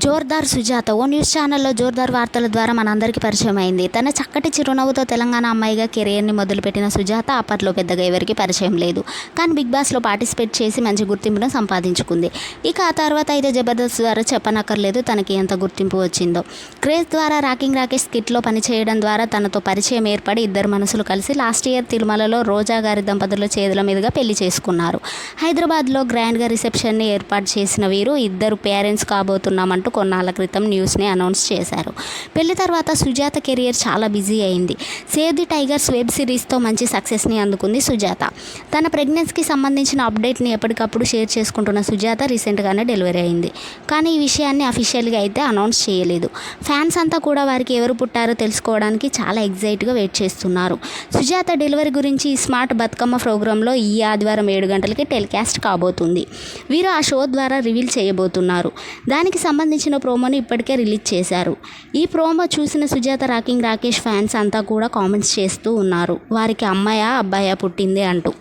జోర్దార్ సుజాత ఓ news ఛానల్లో జోర్దార్ వార్తల ద్వారా మనందరికీ పరిచయం అయింది. తన చక్కటి చిరునవ్వుతో తెలంగాణ అమ్మాయిగా కెరియర్ని మొదలుపెట్టిన సుజాత అప్పట్లో పెద్దగా ఎవరికి పరిచయం లేదు. కానీ బిగ్ బాస్లో పార్టిసిపేట్ చేసి మంచి గుర్తింపును సంపాదించుకుంది. ఇక ఆ తర్వాత అయితే జబర్దస్త్ ద్వారా చెప్పనక్కర్లేదు తనకి ఎంత గుర్తింపు వచ్చిందో. క్రేజ్ ద్వారా రాకింగ్ రాకేష్ స్కిట్లో పనిచేయడం ద్వారా తనతో పరిచయం ఏర్పడి ఇద్దరు మనసులు కలిసి లాస్ట్ ఇయర్ తిరుమలలో రోజా గారి దంపతుల చేతుల మీదుగా పెళ్లి చేసుకున్నారు. హైదరాబాద్లో గ్రాండ్గా రిసెప్షన్ని ఏర్పాటు చేసిన వీరు ఇద్దరు పేరెంట్స్ కాబోతున్నామంటూ కొన్నాళ్ళ క్రితం న్యూస్ని అనౌన్స్ చేశారు. పెళ్లి తర్వాత సుజాత కెరియర్ చాలా బిజీ అయింది. సేవ్ ది టైగర్స్ వెబ్ సిరీస్తో మంచి సక్సెస్ని అందుకుంది సుజాత. తన ప్రెగ్నెన్సీకి సంబంధించిన అప్డేట్ని ఎప్పటికప్పుడు షేర్ చేసుకుంటున్న సుజాత రీసెంట్గానే డెలివరీ అయింది. కానీ ఈ విషయాన్ని అఫీషియల్గా అయితే అనౌన్స్ చేయలేదు. ఫ్యాన్స్ అంతా కూడా వారికి ఎవరు పుట్టారో తెలుసుకోవడానికి చాలా ఎగ్జైట్గా వెయిట్ చేస్తున్నారు. సుజాత డెలివరీ గురించి ఈ స్మార్ట్ బతుకమ్మ ప్రోగ్రాంలో ఈ ఆదివారం 7 గంటలకి టెలికాస్ట్ కాబోతుంది. వీరు ఆ షో ద్వారా రివీల్ చేయబోతున్నారు. దానికి సంబంధించిన ప్రోమోని ఇప్పటికే రిలీజ్ చేశారు. ఈ ప్రోమో చూసిన సుజాత రాకింగ్ రాకేష్ ఫ్యాన్స్ అంతా కూడా కామెంట్స్ చేస్తూ ఉన్నారు. వారికి అమ్మాయా అబ్బాయా పుట్టింది అంటూ.